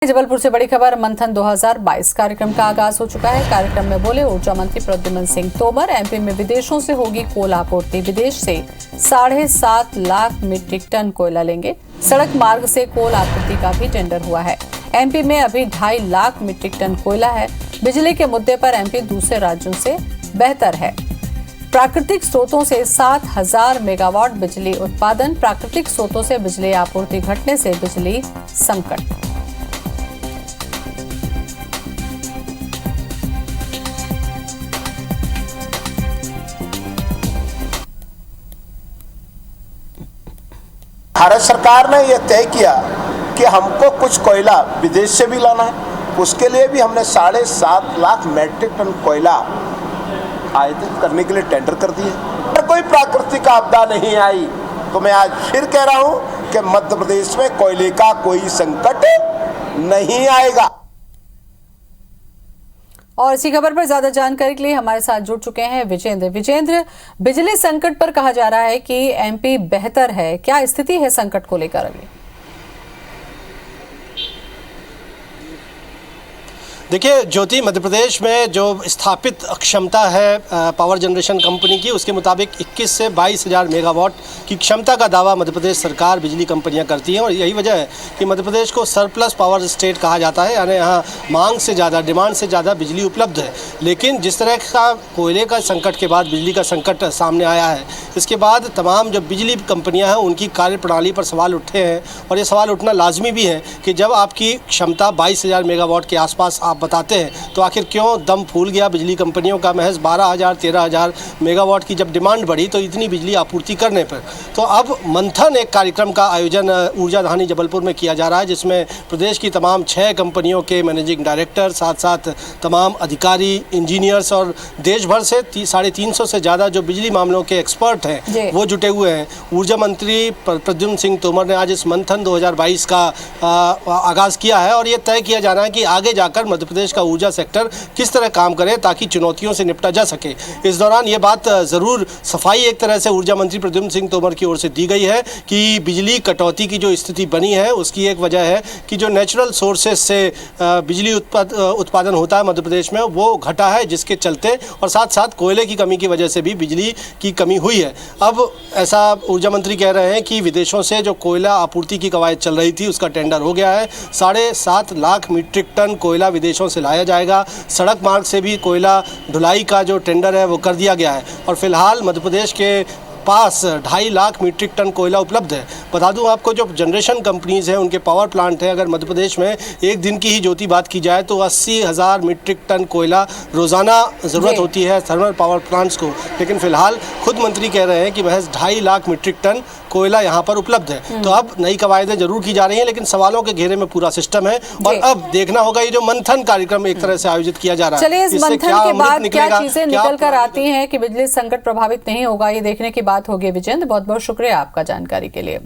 जबलपुर से बड़ी खबर। मंथन 2022 कार्यक्रम का आगाज हो चुका है। कार्यक्रम में बोले ऊर्जा मंत्री प्रद्युम्न सिंह तोमर। एमपी में विदेशों से होगी कोयला आपूर्ति। विदेश से 7.5 लाख मीट्रिक टन कोयला लेंगे। सड़क मार्ग से कोल आपूर्ति का भी टेंडर हुआ है। एमपी में अभी 2.5 लाख मीट्रिक टन कोयला है। बिजली के मुद्दे पर एमपी दूसरे राज्यों से बेहतर है। प्राकृतिक स्रोतों से 7,000 मेगावाट बिजली उत्पादन। प्राकृतिक स्रोतों से बिजली आपूर्ति घटने से बिजली संकट। भारत सरकार ने यह तय किया कि हमको कुछ कोयला विदेश से भी लाना है। उसके लिए भी हमने 7.5 लाख मैट्रिक टन कोयला आयातित करने के लिए टेंडर कर दिए। अगर कोई प्राकृतिक आपदा नहीं आई तो मैं आज फिर कह रहा हूं कि मध्य प्रदेश में कोयले का कोई संकट नहीं आएगा। और इसी खबर पर ज्यादा जानकारी के लिए हमारे साथ जुड़ चुके हैं विजेंद्र। बिजली संकट पर कहा जा रहा है कि एमपी बेहतर है, क्या स्थिति है संकट को लेकर अभी? देखिए ज्योति, मध्य प्रदेश में जो स्थापित क्षमता है पावर जनरेशन कंपनी की, उसके मुताबिक 21 से 22,000 मेगावाट की क्षमता का दावा मध्य प्रदेश सरकार बिजली कंपनियां करती हैं। और यही वजह है कि मध्य प्रदेश को सरप्लस पावर स्टेट कहा जाता है, यानी यहाँ मांग से ज़्यादा, डिमांड से ज़्यादा बिजली उपलब्ध है। लेकिन जिस तरह का कोयले का संकट के बाद बिजली का संकट सामने आया है, इसके बाद तमाम जो बिजली कंपनियाँ हैं उनकी कार्यप्रणाली पर सवाल उठे हैं। और ये सवाल उठना लाजमी भी है कि जब आपकी क्षमता 22,000 मेगावाट के आसपास आप बताते हैं तो आखिर क्यों दम फूल गया बिजली कंपनियों का? महज 12,000 13,000 मेगावाट की जब डिमांड बढ़ी तो इतनी बिजली आपूर्ति करने पर तो अब मंथन एक कार्यक्रम का आयोजन ऊर्जा धानी जबलपुर में किया जा रहा है, जिसमें प्रदेश की तमाम 6 कंपनियों के मैनेजिंग डायरेक्टर, साथ साथ तमाम अधिकारी, इंजीनियर्स और देश भर से 350 से ज़्यादा जो बिजली मामलों के एक्सपर्ट हैं वो जुटे हुए हैं। ऊर्जा मंत्री प्रद्युम्न सिंह तोमर ने आज इस मंथन 2022 का आगाज़ किया है और ये तय किया जा रहा है कि आगे जाकर मध्य प्रदेश का ऊर्जा सेक्टर किस तरह काम करे ताकि चुनौतियों से निपटा जा सके। इस दौरान ये बात ज़रूर सफाई एक तरह से ऊर्जा मंत्री प्रद्युम्न सिंह तोमर की ओर से दी गई है कि बिजली कटौती की जो स्थिति बनी है उसकी एक वजह है कि जो नेचुरल सोर्सेज से बिजली उत्पादन होता है मध्य प्रदेश में वो घटा है, जिसके चलते और साथ साथ कोयले की कमी की वजह से भी बिजली की कमी हुई है। अब ऐसा ऊर्जा मंत्री कह रहे हैं कि विदेशों से जो कोयला आपूर्ति की कवायद चल रही थी उसका टेंडर हो गया है। 7.5 लाख मीट्रिक टन कोयला विदेशों से लाया जाएगा। सड़क मार्ग से भी कोयला ढुलाई का जो टेंडर है वो कर दिया गया है और फिलहाल मध्य प्रदेश के पास 2.5 लाख मीट्रिक टन कोयला उपलब्ध है। बता दूं आपको, जो जनरेशन कंपनीज हैं उनके पावर प्लांट हैं, अगर मध्य प्रदेश में एक दिन की ही ज्योति बात की जाए तो 80,000 मीट्रिक टन कोयला रोज़ाना ज़रूरत होती है थर्मल पावर प्लांट्स को। लेकिन फिलहाल खुद मंत्री कह रहे हैं कि महज 2.5 लाख मीट्रिक टन कोयला यहाँ पर उपलब्ध है। तो अब नई कवायदें जरूर की जा रही हैं, लेकिन सवालों के घेरे में पूरा सिस्टम है और अब देखना होगा ये जो मंथन कार्यक्रम एक तरह से आयोजित किया जा रहा है, चलिए इस मंथन के बाद क्या चीजें निकल कर आती हैं कि बिजली संकट प्रभावित नहीं होगा, ये देखने की बात होगी। विजेंद्र, बहुत बहुत शुक्रिया आपका जानकारी के लिए।